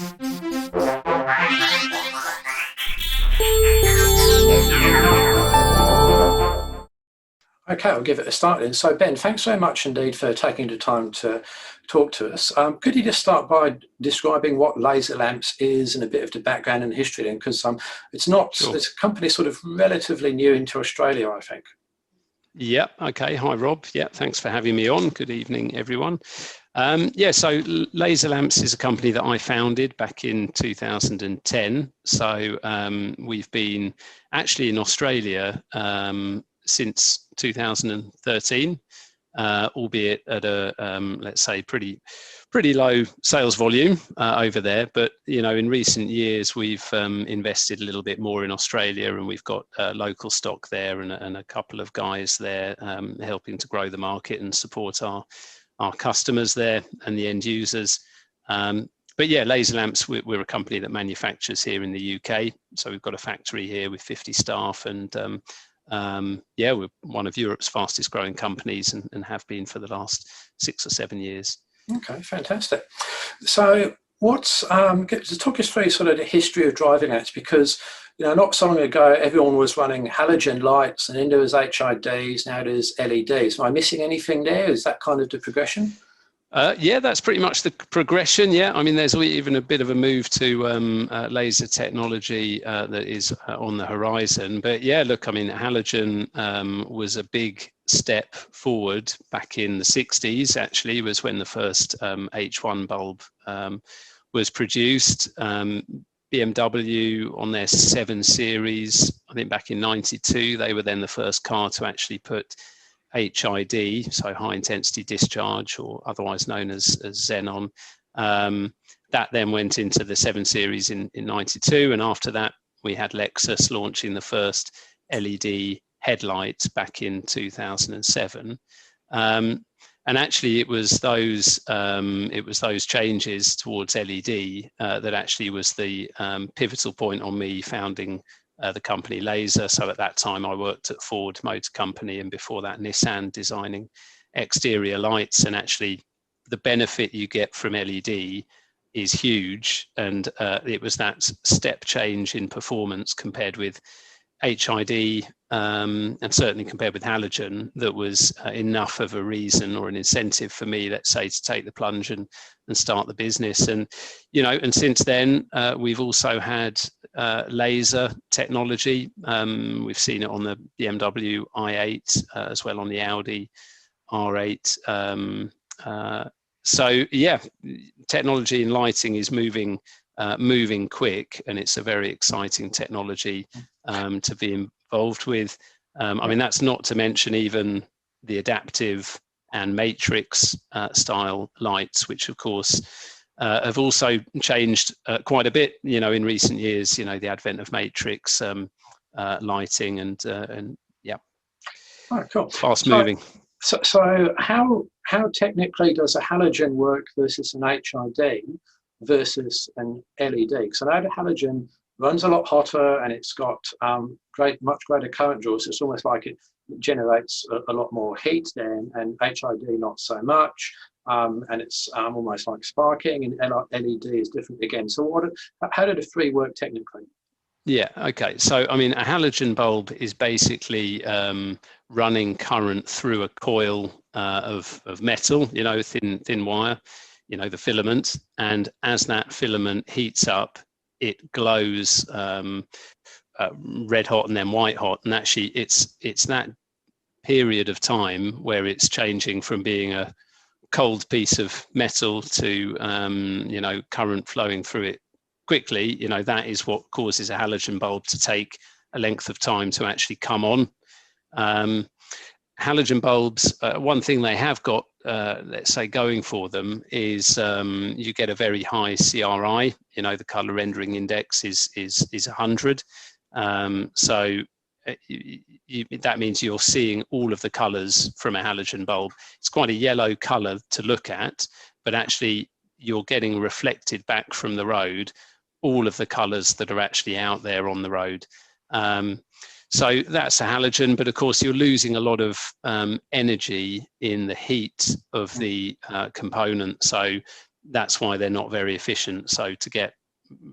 Okay, I'll give it a start then. So Ben, thanks very much indeed for taking the time to talk to us. Could you just start by describing what Lazer Lamps is and a bit of the background and history then? Because it's Sure. a company sort of relatively new into Australia, I think. Yeah, okay. Hi, Rob. Yeah, thanks for having me on. Good evening, everyone. Yeah, so Lazer Lamps is a company that I founded back in 2010. So we've been actually in Australia since 2013, albeit at a, let's say, pretty low sales volume over there. But, you know, in recent years, we've invested a little bit more in Australia, and we've got local stock there and a couple of guys there helping to grow the market and support our customers there and the end users. But yeah, Lazer Lamps, we're a company that manufactures here in the UK. So we've got a factory here with 50 staff, and yeah, we're one of Europe's fastest growing companies and have been for the last 6 or 7 years. Okay, fantastic. So what's talk us through sort of the history of driving lamps, because you know, not so long ago everyone was running halogen lights, and then there was HIDs, now there's LEDs. Am I missing anything there? Is that kind of the progression? Yeah, that's pretty much the progression. Yeah, I mean, there's even a bit of a move to laser technology that is on the horizon. But yeah, look, I mean, halogen was a big step forward back in the 60s, actually, was when the first H1 bulb was produced. BMW on their 7 Series, I think back in 92, they were then the first car to actually put HID, so high intensity discharge, or otherwise known as xenon. That then went into the 7 Series in 92, and after that we had Lexus launching the first LED headlights back in 2007. And actually it was those changes towards LED that actually was the pivotal point on me founding the company Lazer. So at that time I worked at Ford Motor Company, and before that Nissan, designing exterior lights. And actually the benefit you get from LED is huge, and it was that step change in performance compared with HID, and certainly compared with halogen, that was enough of a reason or an incentive for me, let's say, to take the plunge and start the business. And you know, and since then we've also had laser technology. We've seen it on the BMW i8 as well on the Audi R8. So yeah, technology in lighting is moving quick, and it's a very exciting technology to be involved with. I mean, that's not to mention even the adaptive and matrix style lights, which of course have also changed quite a bit, you know, in recent years. You know, the advent of matrix lighting and yeah. All right, cool. Fast moving. So how technically does a halogen work versus an HID versus an LED? Because I know the halogen runs a lot hotter, and it's got much greater current draw, so it's almost like it generates a lot more heat then, and HID not so much, and it's almost like sparking, and LED is different again. So how do the three work technically? Yeah, okay. So, I mean, a halogen bulb is basically running current through a coil of metal, you know, thin wire, you know, the filament. And as that filament heats up, it glows red hot and then white hot. And actually, it's that period of time where it's changing from being a cold piece of metal to, you know, current flowing through it quickly. You know, that is what causes a halogen bulb to take a length of time to actually come on. Halogen bulbs, one thing they have got, let's say, going for them is you get a very high CRI. You know, the color rendering index is 100. So that means you're seeing all of the colors from a halogen bulb. It's quite a yellow color to look at, but actually you're getting reflected back from the road all of the colors that are actually out there on the road. So that's a halogen, but of course you're losing a lot of energy in the heat of the component. So that's why they're not very efficient. So to get,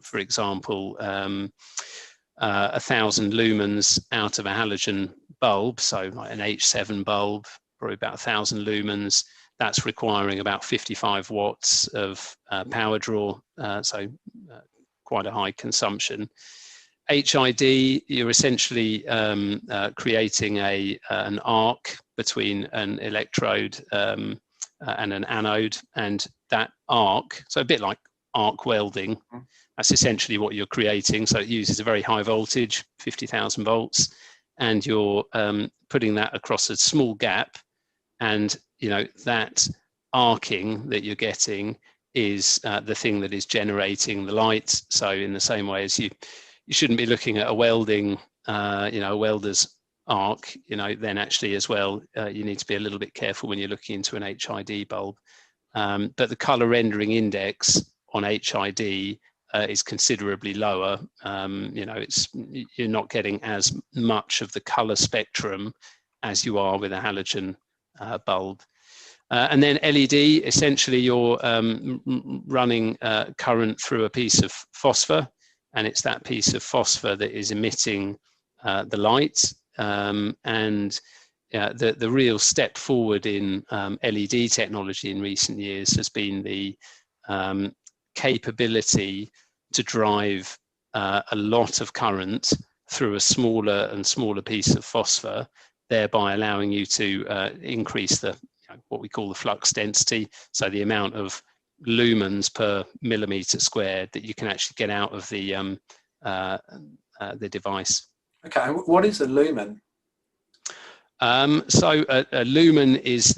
for example, 1,000 lumens out of a halogen bulb, so like an H7 bulb, probably about 1,000 lumens, that's requiring about 55 watts of power draw, quite a high consumption. HID, you're essentially creating an arc between an electrode and an anode, and that arc, so a bit like arc welding, that's essentially what you're creating. So it uses a very high voltage, 50,000 volts, and you're putting that across a small gap, and that arcing that you're getting is the thing that is generating the light. So in the same way as you shouldn't be looking at a welding, a welder's arc, then actually as well, you need to be a little bit careful when you're looking into an HID bulb. But the color rendering index on HID is considerably lower. You're not getting as much of the color spectrum as you are with a halogen bulb. And then LED, essentially you're running current through a piece of phosphor, and it's that piece of phosphor that is emitting the light. The real step forward in LED technology in recent years has been the capability to drive a lot of current through a smaller and smaller piece of phosphor, thereby allowing you to increase the what we call the flux density, so the amount of lumens per millimeter squared that you can actually get out of the device. Okay, and what is a lumen? So a lumen is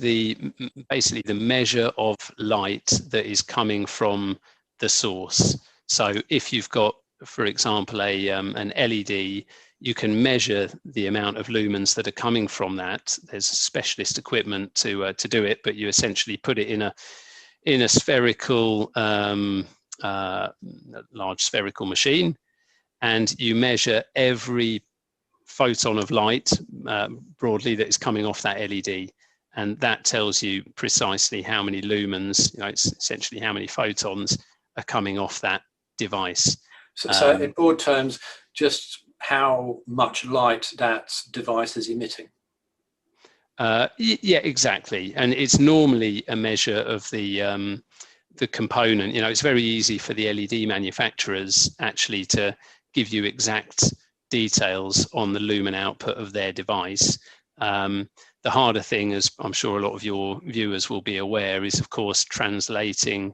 basically the measure of light that is coming from the source. So if you've got, for example, an LED, you can measure the amount of lumens that are coming from that. There's specialist equipment to do it, but you essentially put it in a spherical, large spherical machine, and you measure every photon of light broadly that is coming off that LED, and that tells you precisely how many lumens, it's essentially how many photons are coming off that device. So in broad terms, just how much light that device is emitting. Yeah, exactly, and it's normally a measure of the component. It's very easy for the LED manufacturers actually to give you exact details on the lumen output of their device. The harder thing, as I'm sure a lot of your viewers will be aware, is of course translating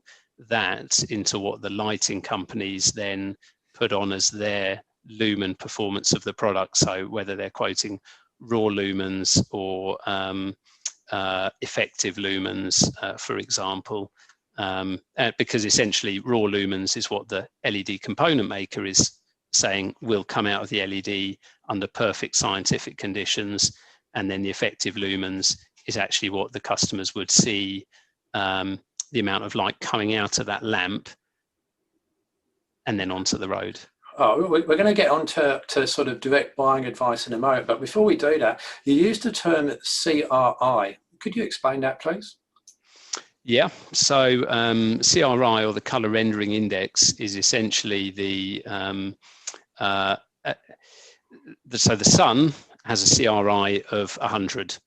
that into what the lighting companies then put on as their lumen performance of the product. So whether they're quoting raw lumens or effective lumens, for example, because essentially raw lumens is what the LED component maker is saying will come out of the LED under perfect scientific conditions, and then the effective lumens is actually what the customers would see, the amount of light coming out of that lamp and then onto the road. Oh, we're going to get on to sort of direct buying advice in a moment, but before we do that, you used the term CRI. Could you explain that, please? Yeah, so CRI, or the color rendering index, is essentially so the sun has a CRI of 100,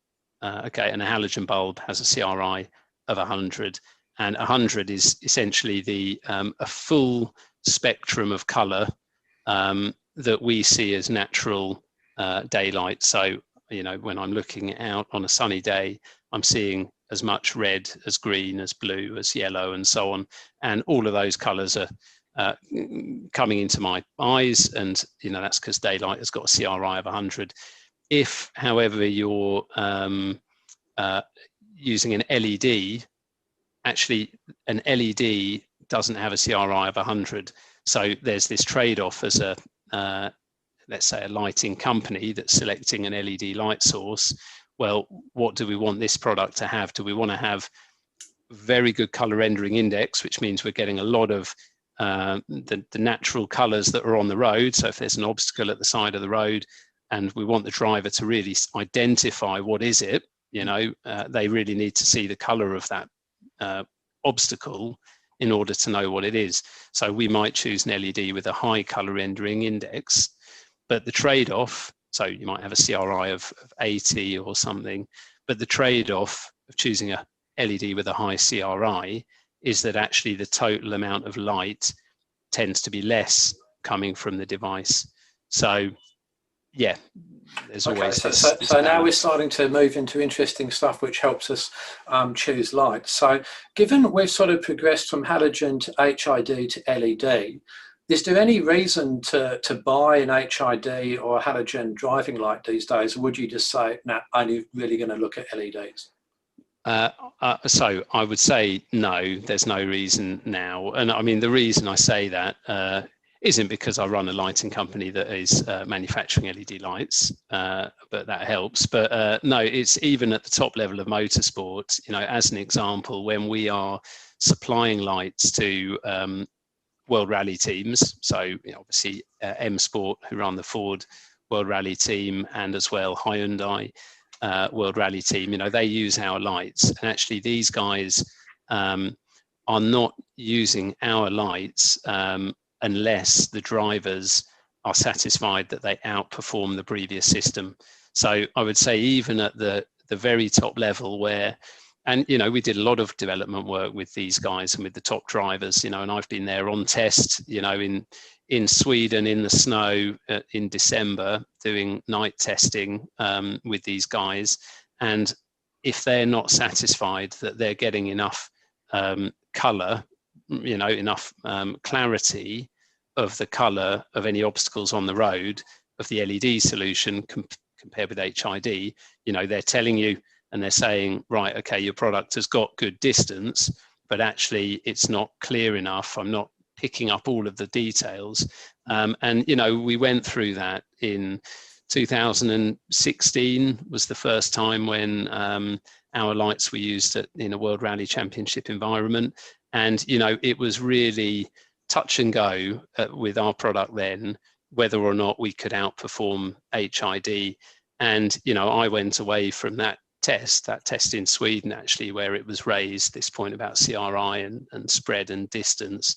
okay, and a halogen bulb has a CRI of 100, and 100 is essentially a full spectrum of color that we see as natural daylight. So, when I'm looking out on a sunny day, I'm seeing as much red as green, as blue, as yellow, and so on. And all of those colors are coming into my eyes, and that's because daylight has got a CRI of 100. If, however, you're using an LED, actually an LED doesn't have a CRI of 100. So there's this trade-off as let's say a lighting company that's selecting an LED light source. Well, what do we want this product to have? Do we want to have very good color rendering index, which means we're getting a lot of the natural colors that are on the road? So if there's an obstacle at the side of the road and we want the driver to really identify what is it, they really need to see the color of that obstacle. in order to know what it is. So we might choose an LED with a high color rendering index, but the trade-off, so you might have a CRI of 80 or something, but the trade-off of choosing a LED with a high CRI is that actually the total amount of light tends to be less coming from the device. So yeah, there's always this so now we're balance. starting to move into interesting stuff which helps us choose light. So given we've sort of progressed from halogen to HID to LED, is there any reason to buy an HID or a halogen driving light these days, or would you just say, no, only really going to look at LEDs? So I would say no, there's no reason now. And I mean, the reason I say that isn't because I run a lighting company that is manufacturing LED lights, but that helps. But no, it's even at the top level of motorsport, you know, as an example, when we are supplying lights to World Rally teams, so you know, obviously M Sport, who run the Ford World Rally team, and as well Hyundai World Rally team, you know, they use our lights, and actually these guys are not using our lights unless the drivers are satisfied that they outperform the previous system. So I would say even at the very top level where, and you know, we did a lot of development work with these guys and with the top drivers, you know, and I've been there on test, you know, in Sweden in the snow in December doing night testing with these guys. And if they're not satisfied that they're getting enough color, you know, enough clarity of the color of any obstacles on the road of the LED solution compared with HID, you know, they're telling you and they're saying, right, okay, your product has got good distance, but actually it's not clear enough. I'm not picking up all of the details. And, you know, we went through that in 2016 was the first time when our lights were used in a World Rally Championship environment. And, you know, it was really touch and go with our product then, whether or not we could outperform HID. And, you know, I went away from that test in Sweden, actually, where it was raised, this point about CRI and spread and distance.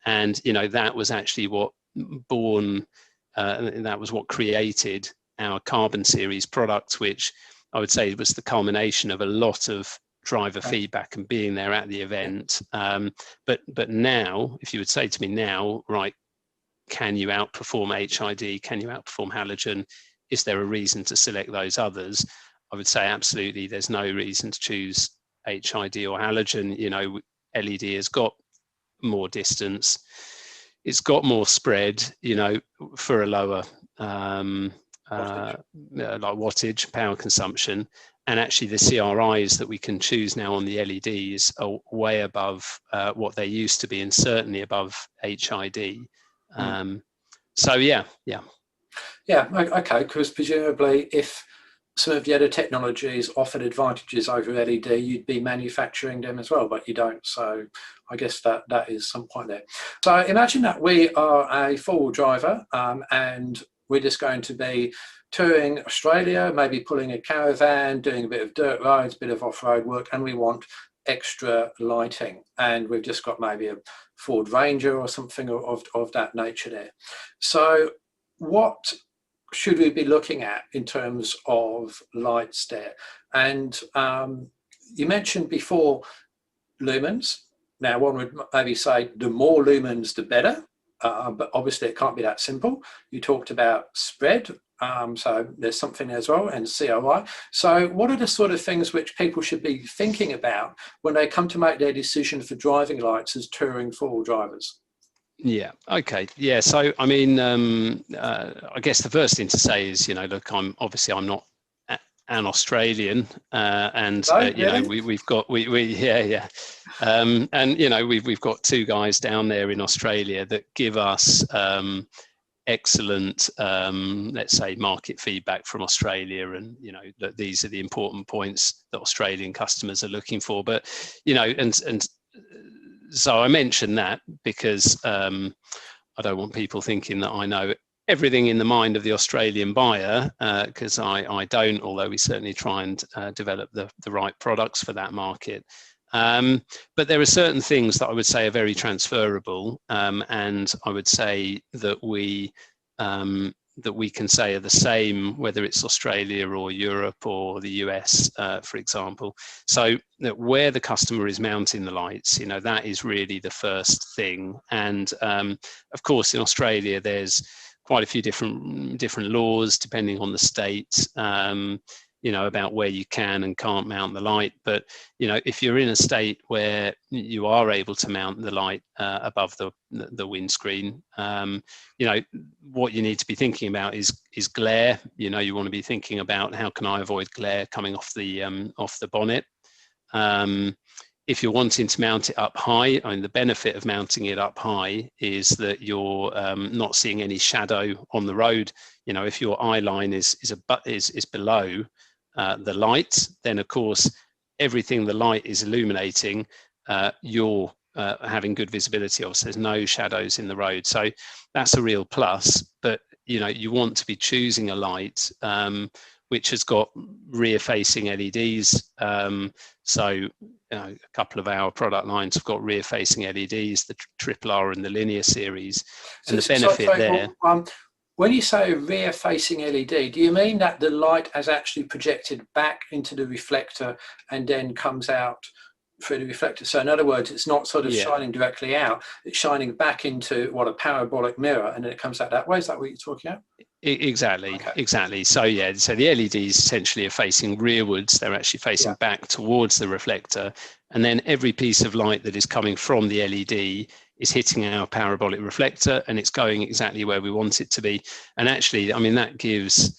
And, you know, that was actually what that was what created our Carbon Series product, which I would say was the culmination of a lot of driver feedback and being there at the event. But now, if you would say to me now, right, can you outperform HID? Can you outperform halogen? Is there a reason to select those others? I would say absolutely. There's no reason to choose HID or halogen. You know, LED has got more distance. It's got more spread, you know, for a lower like wattage, power consumption. And actually the CRIs that we can choose now on the LEDs are way above what they used to be, and certainly above HID. So yeah. Okay, because presumably if some of the other technologies offered advantages over LED, you'd be manufacturing them as well, but you don't. So I guess that is some point there. So imagine that we are a four-wheel driver and we're just going to be touring Australia, maybe pulling a caravan, doing a bit of dirt roads, a bit of off-road work, and we want extra lighting. And we've just got maybe a Ford Ranger or something of that nature there. So what should we be looking at in terms of lights there? And you mentioned before lumens. Now one would maybe say the more lumens the better, but obviously it can't be that simple. You talked about spread, so there's something as well, and CRI. So what are the sort of things which people should be thinking about when they come to make their decision for driving lights as touring four-wheel drivers? Yeah. Okay. Yeah. So, I mean, I guess the first thing to say is, you know, look, I'm not an Australian, and you know, we've got and you know, we've got two guys down there in Australia that give us excellent, let's say, market feedback from Australia, and you know, that these are the important points that Australian customers are looking for. But you know, and so I mention that because I don't want people thinking that I know everything in the mind of the Australian buyer, because I don't, although we certainly try and develop the right products for that market. But there are certain things that I would say are very transferable, and I would say that we can say are the same, whether it's Australia or Europe or the US, for example. So that where the customer is mounting the lights, that is really the first thing. And of course, in Australia, there's quite a few different laws depending on the state, about where you can and can't mount the light. But if you're in a state where you are able to mount the light above the windscreen, what you need to be thinking about is glare. You want to be thinking about, how can I avoid glare coming off the bonnet. If you're wanting to mount it up high, the benefit of mounting it up high is that you're not seeing any shadow on the road. If your eye line is below the light, then of course everything the light is illuminating, you're having good visibility of. So there's no shadows in the road. So that's a real plus. But you want to be choosing a light which has got rear-facing LEDs. So a couple of our product lines have got rear-facing LEDs, the Triple R and the Linear series. And the benefit there. When you say rear-facing LED, do you mean that the light has actually projected back into the reflector and then comes out through the reflector? So in other words, it's not sort of shining directly out, it's shining back into a parabolic mirror, and then it comes out that way. Is that what you're talking about? Exactly, okay. Exactly. So so the LEDs essentially are facing rearwards. They're actually facing back towards the reflector, and then every piece of light that is coming from the LED is hitting our parabolic reflector, and it's going exactly where we want it to be. And actually, that gives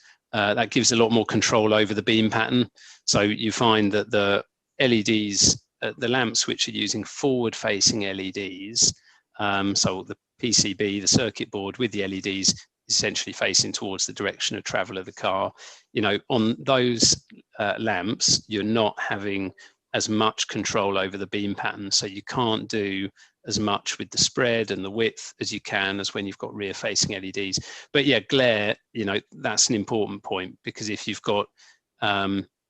a lot more control over the beam pattern. So you find that the LEDs, the lamps which are using forward-facing LEDs, so the PCB, the circuit board with the LEDs, essentially facing towards the direction of travel of the car. On those lamps, you're not having as much control over the beam pattern, so you can't do as much with the spread and the width as you can as when you've got rear-facing LEDs. But glare, that's an important point, because if you've got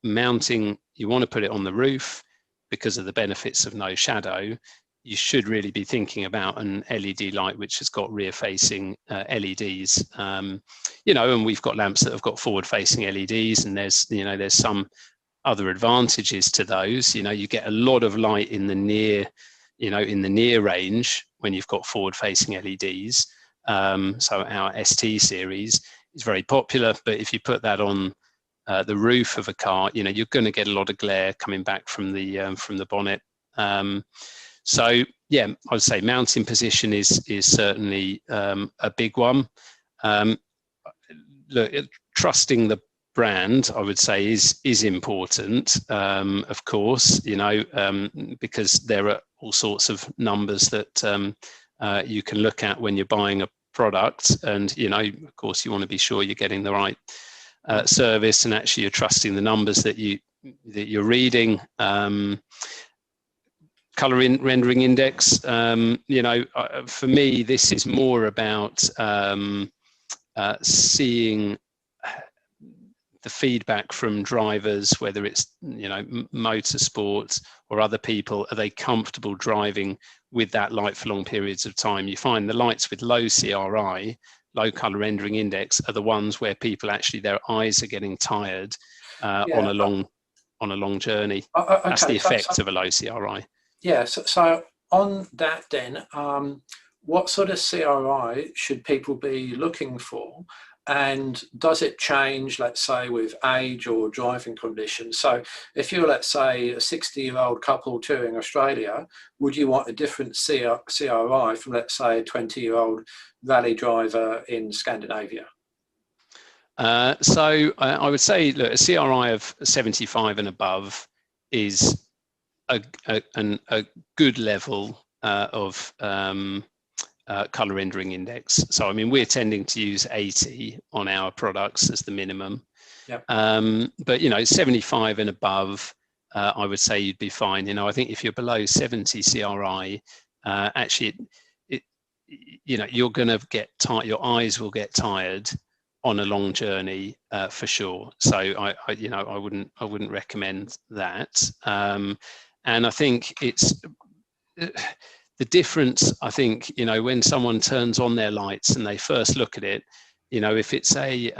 mounting, you want to put it on the roof because of the benefits of no shadow. You should really be thinking about an LED light which has got rear-facing LEDs, and we've got lamps that have got forward-facing LEDs, and there's some other advantages to those. You get a lot of light in the near range when you've got forward-facing LEDs. So our ST series is very popular, but if you put that on the roof of a car, you're going to get a lot of glare coming back from the bonnet. So I would say mounting position is certainly a big one. Look, trusting the brand, I would say, is important, of course, because there are all sorts of numbers that you can look at when you're buying a product, and of course you want to be sure you're getting the right service, and actually you're trusting the numbers that you're reading. Color rendering index, for me, this is more about seeing the feedback from drivers, whether it's motorsport or other people. Are they comfortable driving with that light for long periods of time? You find the lights with low CRI, low color rendering index, are the ones where people actually, their eyes are getting tired on a long journey. That's the effect of a low CRI. Yeah, so on that then, what sort of CRI should people be looking for? And does it change, let's say, with age or driving conditions? So if you're, let's say, a 60-year-old couple touring Australia, would you want a different CRI from, let's say, a 20-year-old rally driver in Scandinavia? So I would say, look, a CRI of 75 and above is a good level of color rendering index. So we're tending to use 80 on our products as the minimum. Yep. But 75 and above, I would say you'd be fine. I think if you're below 70 CRI, actually you're going to get tired. Your eyes will get tired on a long journey for sure. So I wouldn't recommend that. And I think it's the difference. I think, you know, when someone turns on their lights and they first look at it, you know, if it's a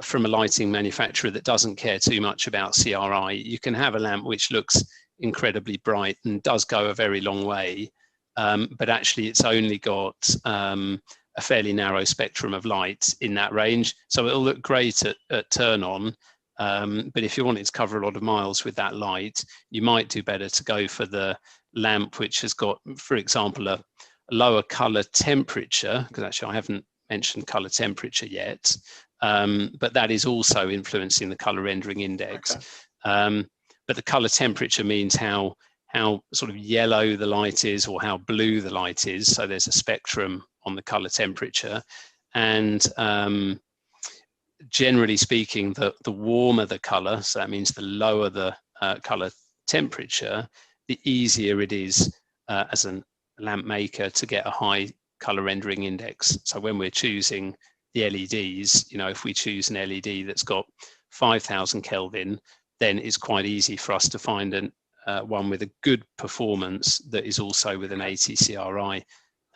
from a lighting manufacturer that doesn't care too much about CRI, you can have a lamp which looks incredibly bright and does go a very long way, but actually it's only got a fairly narrow spectrum of light in that range. So it'll look great at turn on, but if you wanted to cover a lot of miles with that light, you might do better to go for the lamp which has got, for example, a lower color temperature, because actually I haven't mentioned color temperature yet, but that is also influencing the color rendering index. Okay. But the color temperature means how sort of yellow the light is or how blue the light is. So there's a spectrum on the color temperature, and generally speaking, the warmer the color, so that means the lower the color temperature, the easier it is as a lamp maker to get a high color rendering index. So when we're choosing the LEDs, you know, if we choose an LED that's got 5,000 Kelvin, then it's quite easy for us to find one with a good performance that is also with an 80 CRI.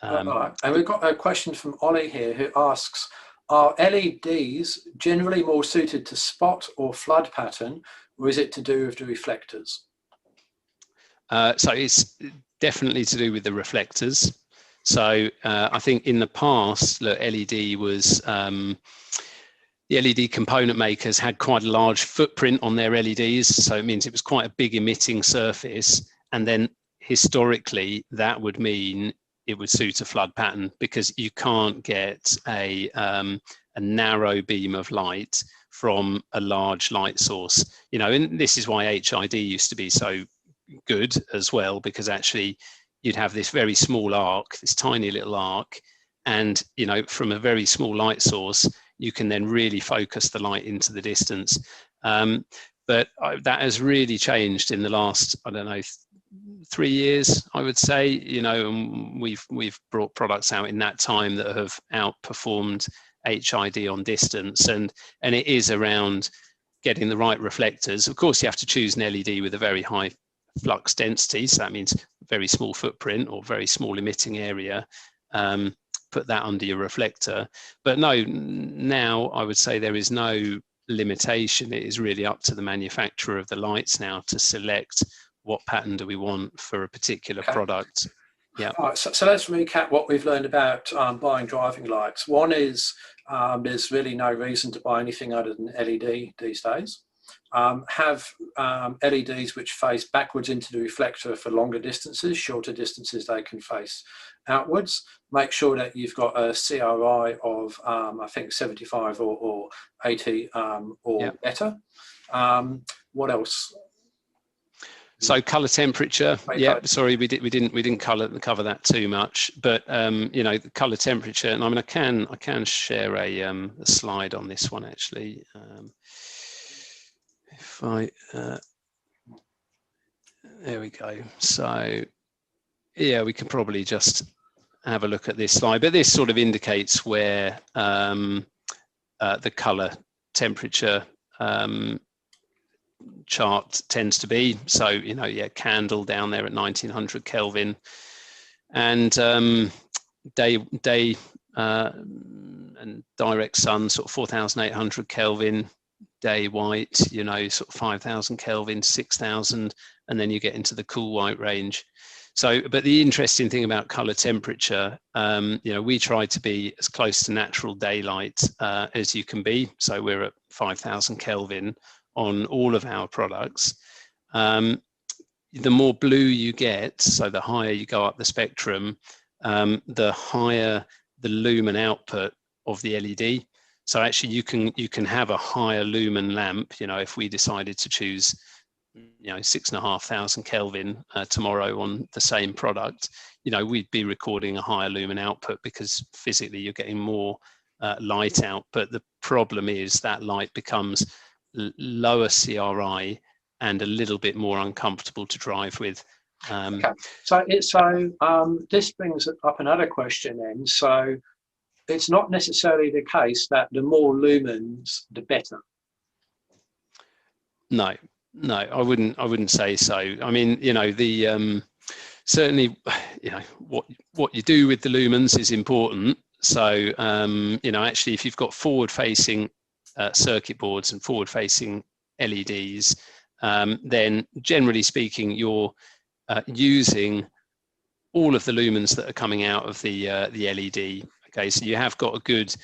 Right. And we've got a question from Ollie here who asks, are LEDs generally more suited to spot or flood pattern, or is it to do with the reflectors? So it's definitely to do with the reflectors. So I think in the past, look, LED was, the LED component makers had quite a large footprint on their LEDs. So it means it was quite a big emitting surface. And then historically, that would mean it would suit a flood pattern, because you can't get a narrow beam of light from a large light source. You know, and this is why HID used to be so good as well, because actually you'd have this very small arc, this tiny little arc, and, you know, from a very small light source, you can then really focus the light into the distance. But that has really changed in the last, I don't know, 3 years, I would say. You know, and we've brought products out in that time that have outperformed HID on distance, and it is around getting the right reflectors. Of course, you have to choose an LED with a very high flux density, so that means very small footprint or very small emitting area. Put that under your reflector. But no, now I would say there is no limitation. It is really up to the manufacturer of the lights now to select what pattern do we want for a particular product. Yeah. All right, so let's recap what we've learned about buying driving lights. One is there's really no reason to buy anything other than LED these days. Have LEDs which face backwards into the reflector for longer distances. Shorter distances they can face outwards. Make sure that you've got a CRI of I think 75 or 80 or better. What else? So color temperature, yeah. Sorry, we didn't cover that too much, but you know, the color temperature. And I mean, I can share a slide on this one actually. If I there we go. So yeah, we can probably just have a look at this slide, but this sort of indicates where the color temperature chart tends to be. So, you know, yeah, candle down there at 1900 Kelvin, and day and direct sun sort of 4800 Kelvin, day white, you know, sort of 5000 Kelvin, 6000, and then you get into the cool white range. So, but the interesting thing about color temperature, you know, we try to be as close to natural daylight as you can be. So we're at 5000 Kelvin on all of our products. The more blue you get, so the higher you go up the spectrum, the higher the lumen output of the LED. So actually you can have a higher lumen lamp, you know, if we decided to choose, you know, 6,500 Kelvin tomorrow on the same product, you know, we'd be recording a higher lumen output because physically you're getting more light out. But the problem is that light becomes lower CRI and a little bit more uncomfortable to drive with. Okay. So this brings up another question then. So it's not necessarily the case that the more lumens, the better. No, No, I wouldn't say so. I mean, you know, the certainly, you know, what you do with the lumens is important. So, you know, actually, if you've got forward-facing circuit boards and forward-facing LEDs, then generally speaking, you're using all of the lumens that are coming out of the LED. Okay, so you have got a good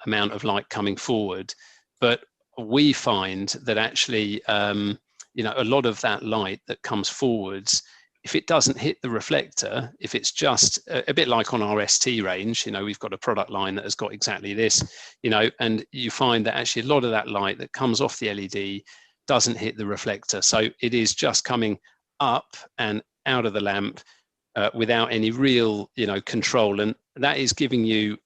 amount of light coming forward, but we find that actually, you know, a lot of that light that comes forwards, if it doesn't hit the reflector, if it's just a bit like on our ST range, you know, we've got a product line that has got exactly this, you know, and you find that actually a lot of that light that comes off the LED doesn't hit the reflector. So it is just coming up and out of the lamp without any real, you know, control. And that is giving you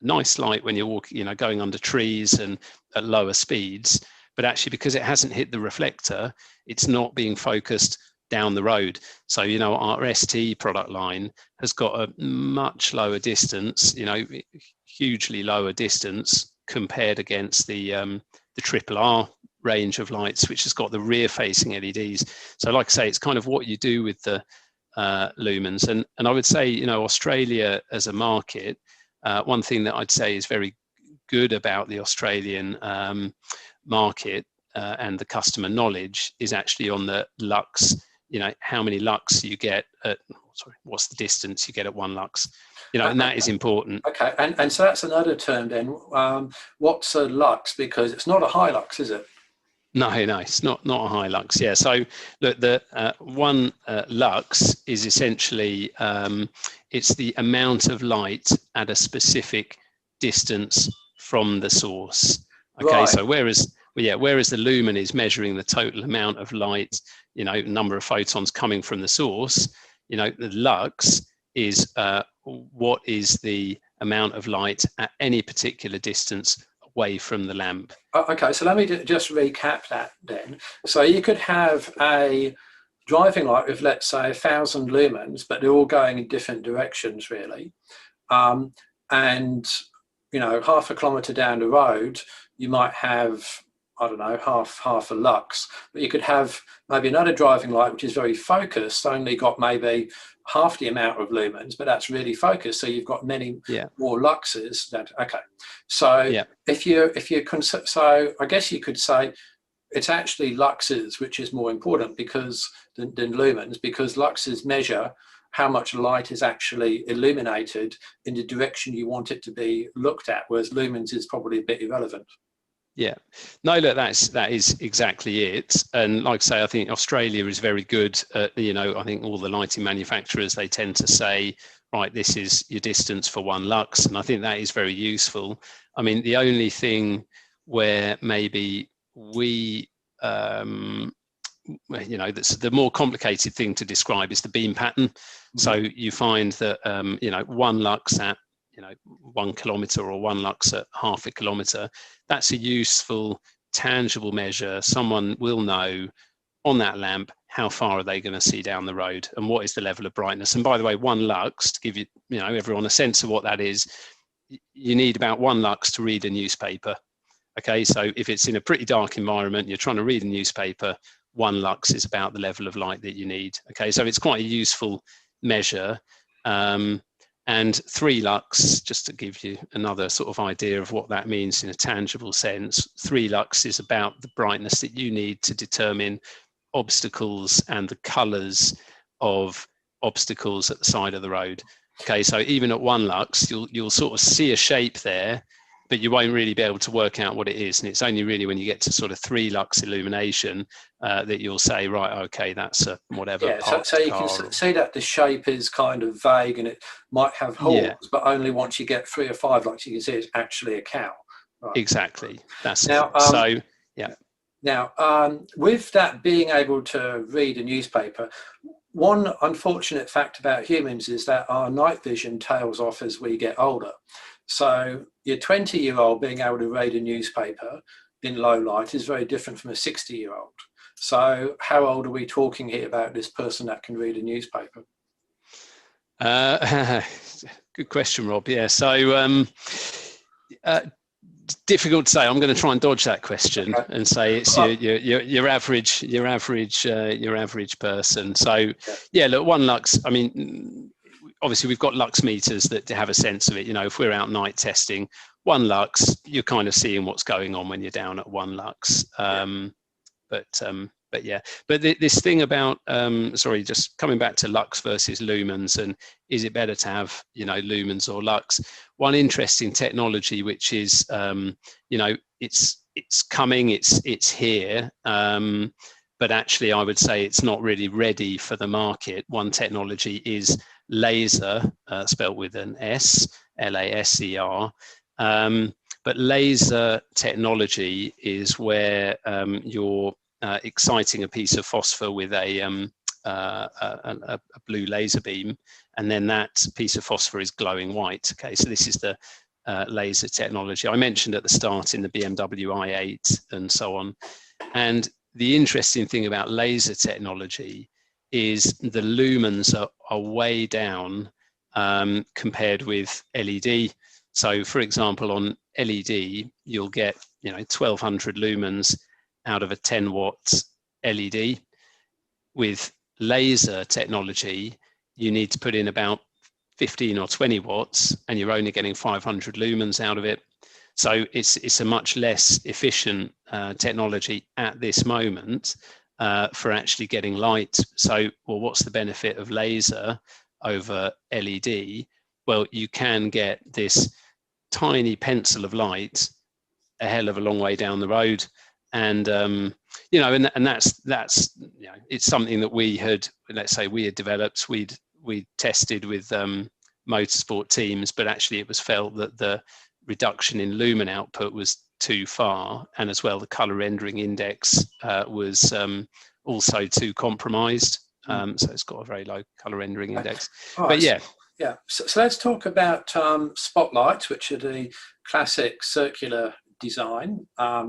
nice light when you're walking, you know, going under trees and at lower speeds. But actually, because it hasn't hit the reflector, it's not being focused down the road. So, you know, our ST product line has got a much lower distance, you know, hugely lower distance compared against the triple R range of lights, which has got the rear facing LEDs. So like I say, it's kind of what you do with the lumens. And I would say, you know, Australia as a market, one thing that I'd say is very good about the Australian market and the customer knowledge is actually on the lux, you know, how many lux you get at, sorry, what's the distance you get at 1 lux, you know, and that is important. Okay, and so that's another term then. What's a lux? Because it's not a high lux, is it? No, it's not a high lux. Yeah, so look, the 1 lux is essentially it's the amount of light at a specific distance from the source. Okay, Right. so whereas the lumen is measuring the total amount of light, you know, number of photons coming from the source, you know, the lux is what is the amount of light at any particular distance away from the lamp. Okay, so let me just recap that then. So you could have a driving light with, let's say, 1,000 lumens, but they're all going in different directions, really. And, you know, half a kilometre down the road, you might have, I don't know, half a lux. But you could have maybe another driving light which is very focused, only got maybe half the amount of lumens, but that's really focused. So you've got many more luxes. That okay. So if you so I guess you could say it's actually luxes which is more important because than lumens, because luxes measure how much light is actually illuminated in the direction you want it to be looked at, whereas lumens is probably a bit irrelevant. Yeah, no, look, that is exactly it. And like I say, I think Australia is very good at, you know, I think all the lighting manufacturers, they tend to say, right, this is your distance for 1 lux. And I think that is very useful. I mean, the only thing where maybe we, you know, that's the more complicated thing to describe is the beam pattern. Mm-hmm. So you find that, you know, 1 lux at, you know, 1 kilometre or 1 lux at half a kilometre, that's a useful, tangible measure. Someone will know on that lamp how far are they going to see down the road and what is the level of brightness. And by the way, 1 lux, to give you, you know, everyone a sense of what that is, you need about 1 lux to read a newspaper. Okay, so if it's in a pretty dark environment, you're trying to read a newspaper, 1 lux is about the level of light that you need. Okay, so it's quite a useful measure. And 3 lux, just to give you another sort of idea of what that means in a tangible sense, 3 lux is about the brightness that you need to determine obstacles and the colours of obstacles at the side of the road. Okay, so even at 1 lux, you'll sort of see a shape there, but you won't really be able to work out what it is. And it's only really when you get to sort of 3 lux illumination that you'll say, right, okay, that's a whatever. Yeah, so you can see that the shape is kind of vague and it might have holes, but only once you get 3 or 5 lux, you can see it's actually a cow. Right. Exactly. That's now, so, yeah. Now, with that being able to read a newspaper, one unfortunate fact about humans is that our night vision tails off as we get older. So your 20-year-old being able to read a newspaper in low light is very different from a 60-year-old. So how old are we talking here about this person that can read a newspaper? Good question, Rob. Yeah, so difficult to say. I'm going to try and dodge that question and say it's your average person. So yeah, look, 1 lux. I mean, obviously we've got lux meters that have a sense of it. You know, if we're out night testing, 1 lux, you're kind of seeing what's going on when you're down at 1 lux. But yeah, but this thing about sorry, just coming back to lux versus lumens, and is it better to have, you know, lumens or lux? One interesting technology, which is you know, it's coming, it's here, but actually I would say it's not really ready for the market. One technology is laser, spelled with an S, Laser. But laser technology is where you're exciting a piece of phosphor with a blue laser beam, and then that piece of phosphor is glowing white. Okay, so this is the laser technology I mentioned at the start in the BMW i8 and so on. And the interesting thing about laser technology is the lumens are way down compared with LED. So for example, on LED, you'll get, you know, 1200 lumens out of a 10 watt LED. With laser technology, you need to put in about 15 or 20 watts and you're only getting 500 lumens out of it. So it's a much less efficient technology at this moment for actually getting light. So, well, what's the benefit of laser over LED? Well, you can get this tiny pencil of light a hell of a long way down the road. And you know, and that's you know, it's something that we had, let's say, we had developed, we tested with motorsport teams, but actually it was felt that the reduction in lumen output was too far, and as well the color rendering index was also too compromised. So it's got a very low color rendering index. But yeah. Yeah, so let's talk about spotlights, which are the classic circular design,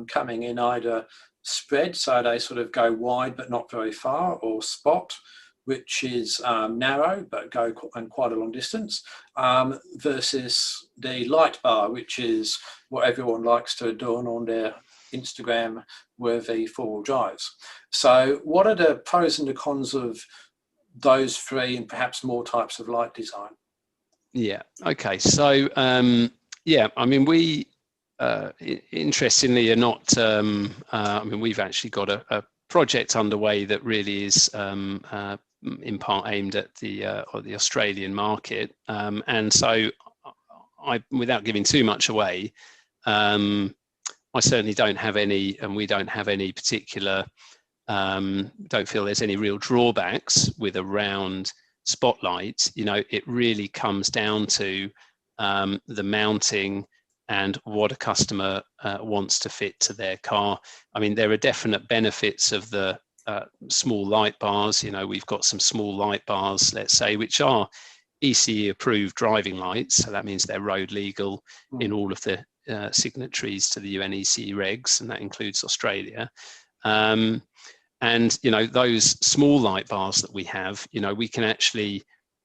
coming in either spread, so they sort of go wide but not very far, or spot, which is narrow but go quite a long distance, versus the light bar, which is what everyone likes to adorn on their Instagram worthy four-wheel drives. So what are the pros and the cons of those three and perhaps more types of light design? Yeah, okay, so yeah, I mean, we interestingly are not I mean, we've actually got a project underway that really is in part aimed at the Australian market, and so without giving too much away, I certainly don't have any, and we don't have any particular, don't feel there's any real drawbacks with a round spotlight. You know, it really comes down to the mounting and what a customer wants to fit to their car. I mean, there are definite benefits of the small light bars. You know, we've got some small light bars, let's say, which are ECE approved driving lights. So that means they're road legal in all of the signatories to the UNECE regs, and that includes Australia. And, you know, those small light bars that we have, you know, we can actually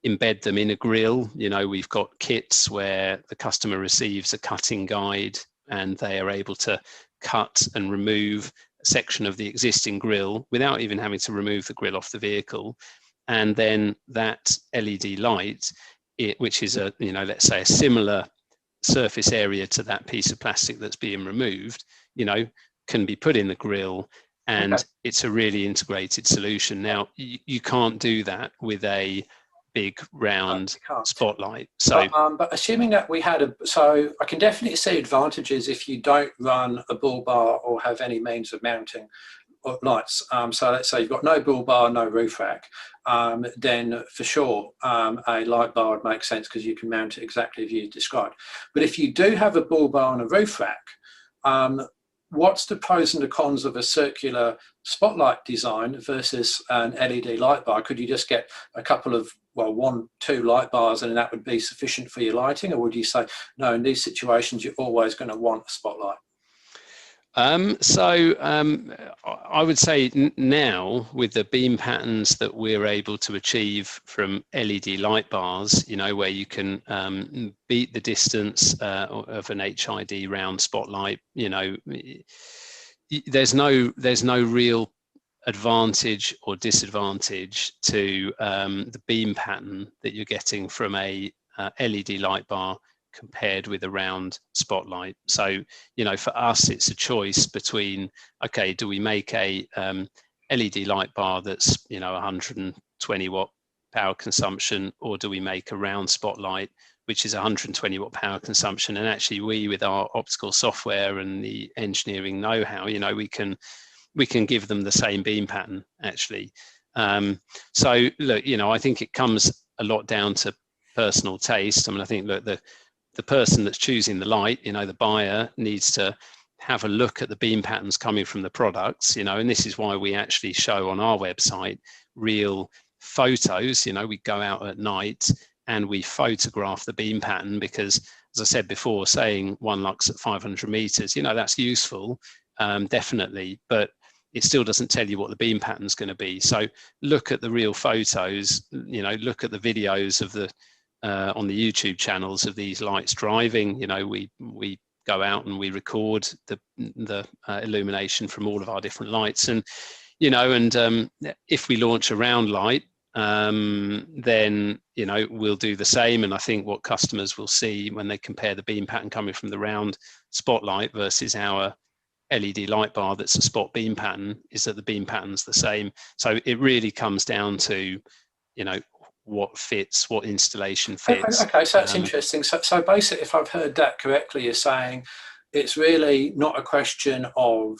embed them in a grill. You know, we've got kits where the customer receives a cutting guide and they are able to cut and remove a section of the existing grill without even having to remove the grill off the vehicle. And then that LED light, which is a, you know, let's say a similar surface area to that piece of plastic that's being removed, you know, can be put in the grill, and it's a really integrated solution. Now, you can't do that with a big round spotlight. So, but assuming that we had so I can definitely see advantages if you don't run a bull bar or have any means of mounting lights. So let's say you've got no bull bar, no roof rack, then for sure a light bar would make sense because you can mount it exactly as you described. But if you do have a bull bar and a roof rack, what's the pros and the cons of a circular spotlight design versus an LED light bar? Could you just get a couple of, well, 1, 2 light bars and that would be sufficient for your lighting? Or would you say, no, in these situations, you're always going to want a spotlight? I would say now with the beam patterns that we're able to achieve from LED light bars, you know, where you can beat the distance of an HID round spotlight, you know, there's no real advantage or disadvantage to the beam pattern that you're getting from a LED light bar compared with a round spotlight. So, you know, for us, it's a choice between, okay, do we make a LED light bar that's, you know, 120 watt power consumption, or do we make a round spotlight which is 120 watt power consumption? And actually, we, with our optical software and the engineering know-how, you know, we can give them the same beam pattern actually. So look, you know, I think it comes a lot down to personal taste. I mean, I think, look, the person that's choosing the light, you know, the buyer needs to have a look at the beam patterns coming from the products, you know, and this is why we actually show on our website real photos. You know, we go out at night and we photograph the beam pattern, because as I said before, saying one lux at 500 meters, you know, that's useful, definitely, but it still doesn't tell you what the beam pattern is going to be. So look at the real photos, you know, look at the videos of the on the YouTube channels of these lights driving. You know, we go out and we record the illumination from all of our different lights, and you know, and if we launch a round light, then you know, we'll do the same. And I think what customers will see when they compare the beam pattern coming from the round spotlight versus our LED light bar that's a spot beam pattern is that the beam pattern's the same. So it really comes down to, you know, what fits, what installation fits. Okay, so that's interesting. So basically, if I've heard that correctly, you're saying it's really not a question of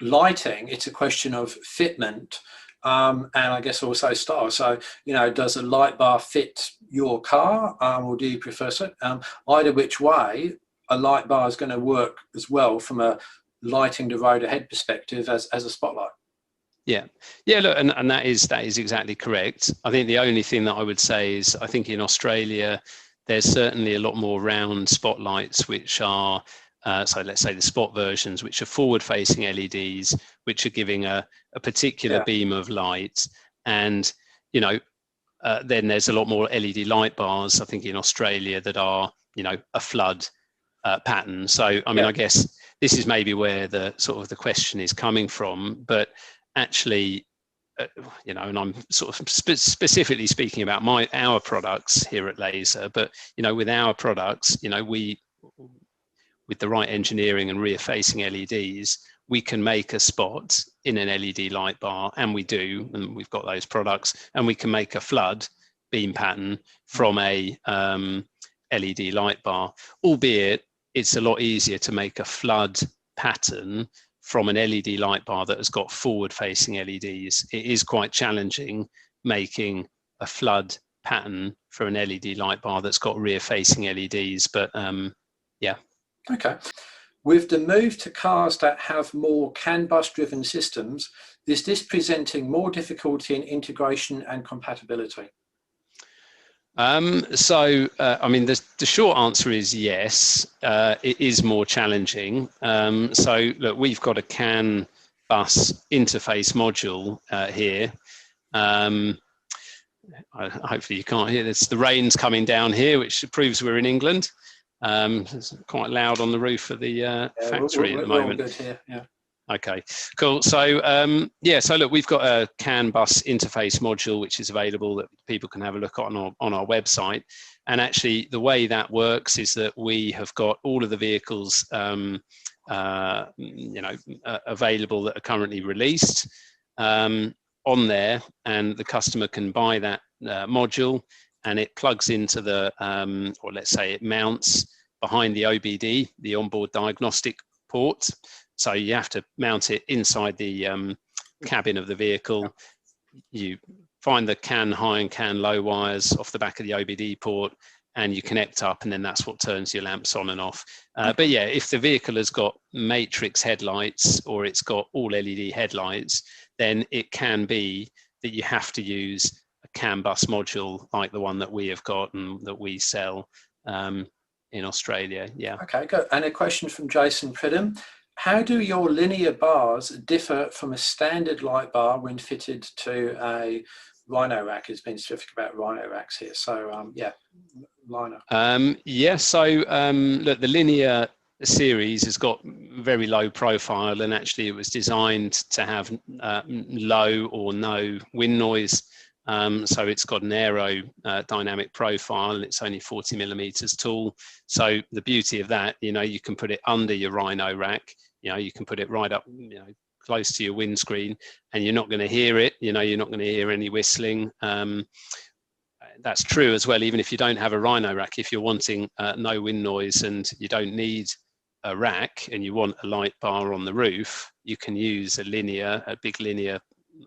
lighting; it's a question of fitment, and I guess also style. So, you know, does a light bar fit your car, or do you prefer so? Either which way, a light bar is going to work as well from a lighting the road ahead perspective as a spotlight. Yeah, look, and that is exactly correct. I think the only thing that I would say is, I think in Australia, there's certainly a lot more round spotlights, which are, so let's say the spot versions, which are forward-facing LEDs, which are giving a particular beam of light. And, you know, then there's a lot more LED light bars, I think, in Australia that are, you know, a flood pattern. So, I mean, I guess this is maybe where the sort of the question is coming from, but actually, you know, and I'm sort of specifically speaking about our products here at Lazer, but, you know, with our products, you know, with the right engineering and rear facing LEDs, we can make a spot in an LED light bar, and we do, and we've got those products, and we can make a flood beam pattern from a LED light bar, albeit it's a lot easier to make a flood pattern from an LED light bar that has got forward-facing LEDs. It is quite challenging making a flood pattern for an LED light bar that's got rear-facing LEDs, but yeah. Okay. With the move to cars that have more CANBUS-driven systems, is this presenting more difficulty in integration and compatibility? I mean, the short answer is yes, it is more challenging. So look, we've got a CAN bus interface module here. Hopefully you can't hear this. The rain's coming down here, which proves we're in England. It's quite loud on the roof of the factory at the moment. We're all good here, yeah. Okay, cool. So so look, we've got a CAN bus interface module which is available that people can have a look on our website. And actually, the way that works is that we have got all of the vehicles, available that are currently released on there, and the customer can buy that module, and it plugs into the, or let's say it mounts behind the OBD, the onboard diagnostic port. So you have to mount it inside the cabin of the vehicle. You find the CAN high and CAN low wires off the back of the OBD port, and you connect up, and then that's what turns your lamps on and off. But yeah, if the vehicle has got matrix headlights or it's got all LED headlights, then it can be that you have to use a CAN bus module like the one that we have got and that we sell. in Australia. Yeah. Okay, good. And a question from Jason Pridham. How do your linear bars differ from a standard light bar when fitted to a Rhino rack? It's been specific about Rhino racks here. So yeah, Liner. Yeah, so look, the linear series has got very low profile, and actually it was designed to have low or no wind noise. So it's got an aerodynamic profile, and it's only 40 millimeters tall. So the beauty of that, you know, you can put it under your Rhino rack, you know, you can put it right up, you know, close to your windscreen, and you're not going to hear it, you know, you're not going to hear any whistling. That's true as well, even if you don't have a Rhino rack. If you're wanting no wind noise and you don't need a rack and you want a light bar on the roof, you can use a big linear,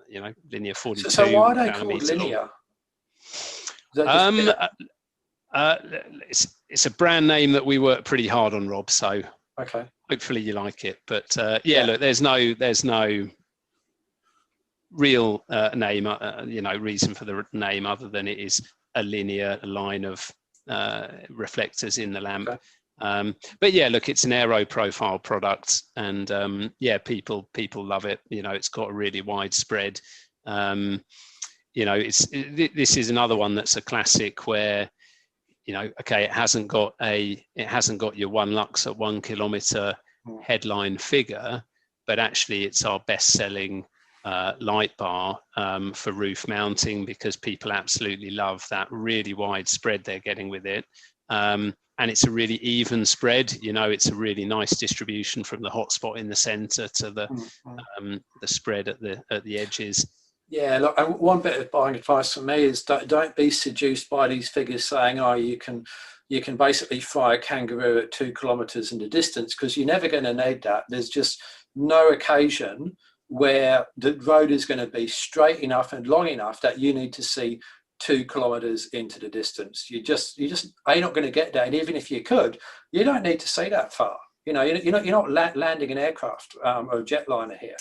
you know, linear 42. So why are they called linear? It's a brand name that we work pretty hard on, Rob. So okay, hopefully you like it. But yeah, look, there's no real name, you know, reason for the name other than it is a linear line of reflectors in the lamp. Okay. But yeah, look, it's an aero profile product, and yeah, people love it. You know, it's got a really wide spread. You know, this is another one that's a classic where, you know, okay, it hasn't got your 1 lux at 1 kilometer headline figure, but actually it's our best-selling light bar for roof mounting, because people absolutely love that really wide spread they're getting with it. And it's a really even spread, you know, it's a really nice distribution from the hotspot in the center to the spread at the edges. Yeah, look, one bit of buying advice from me is don't be seduced by these figures saying, oh, you can basically fly a kangaroo at 2 kilometers in the distance, because you're never going to need that. There's just no occasion where the road is going to be straight enough and long enough that you need to see 2 kilometers into the distance. You just are not going to get there. And even if you could, you don't need to see that far. You know, you're not landing an aircraft or a jetliner here.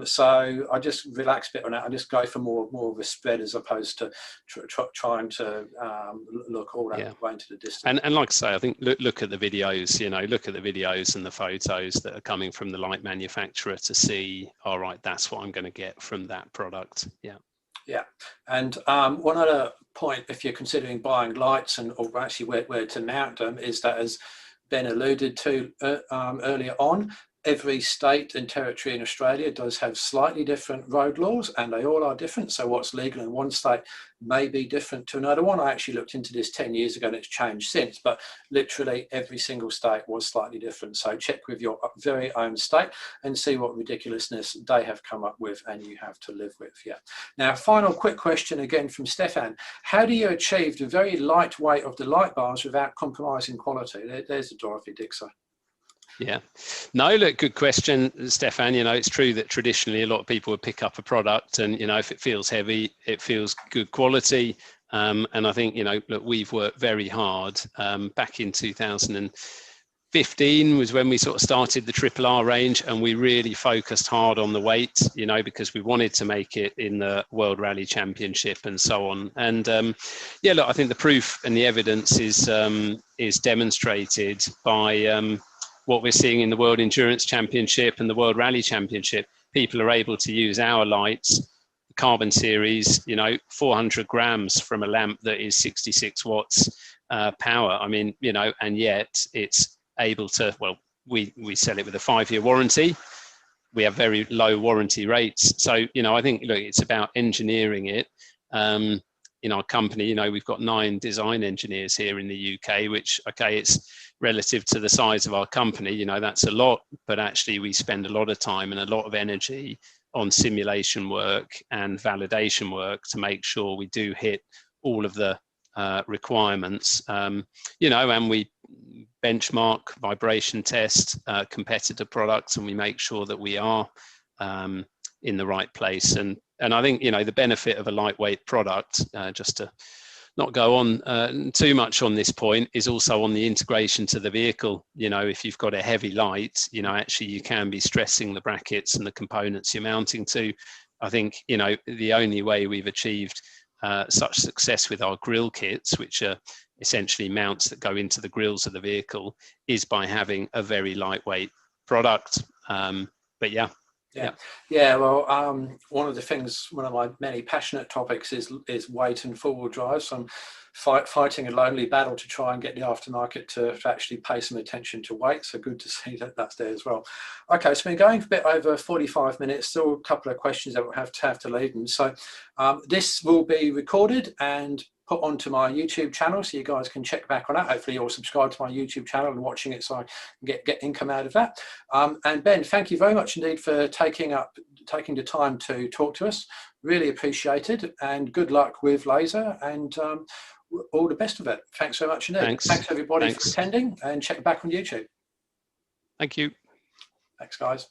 So I just relax a bit on that. I just go for more of a spread, as opposed to trying to look all that way into the distance. And like I say, I think look at the videos. You know, look at the videos and the photos that are coming from the light manufacturer to see, all right, that's what I'm going to get from that product. Yeah. Yeah, and one other point, if you're considering buying lights or actually where to mount them, is that, as Ben alluded to earlier on, every state and territory in Australia does have slightly different road laws, and they all are different. So what's legal in one state may be different to another one. I actually looked into this 10 years ago and it's changed since, but literally every single state was slightly different. So check with your very own state and see what ridiculousness they have come up with and you have to live with. Yeah. Now, final quick question again from Stefan. How do you achieve the very lightweight of the light bars without compromising quality? There's the Dorothy Dixer. Yeah, no, look, good question, Stefan. You know, it's true that traditionally a lot of people would pick up a product and, you know, if it feels heavy, it feels good quality. And I think, you know, look, we've worked very hard. Back in 2015 was when we sort of started the Triple R range, and we really focused hard on the weight, you know, because we wanted to make it in the World Rally Championship and so on. And yeah, look, I think the proof and the evidence is demonstrated by what we're seeing in the World Endurance Championship and the World Rally Championship. People are able to use our lights, the carbon series, you know, 400 grams from a lamp that is 66 watts power. I mean, you know, and yet it's able to, well, we sell it with a 5-year warranty. We have very low warranty rates. So, you know, I think, look, it's about engineering it. In our company, you know, we've got 9 design engineers here in the UK, which, okay, it's relative to the size of our company, you know, that's a lot, but actually we spend a lot of time and a lot of energy on simulation work and validation work to make sure we do hit all of the requirements, you know, and we benchmark, vibration test competitor products, and we make sure that we are in the right place. And I think, you know, the benefit of a lightweight product, just to not go on too much on this point, is also on the integration to the vehicle. You know, if you've got a heavy light, you know, actually you can be stressing the brackets and the components you're mounting to. I think, you know, the only way we've achieved such success with our grill kits, which are, essentially mounts that go into the grills of the vehicle is by having a very lightweight product. But yeah. Well, one of the things, one of my many passionate topics is weight and four-wheel drive. So I'm fighting a lonely battle to try and get the aftermarket to actually pay some attention to weight. So good to see that that's there as well. Okay, so we're going a bit over 45 minutes. Still a couple of questions that we'll have to leave them. So this will be recorded and put onto my YouTube channel, so you guys can check back on that. Hopefully you'll subscribe to my YouTube channel and watching it, so I can get income out of that. And Ben, thank you very much indeed for taking the time to talk to us. Really appreciated, and good luck with Lazer, and all the best of it. Thanks so much indeed. Thanks everybody for attending, and check back on YouTube. Thank you. Thanks guys.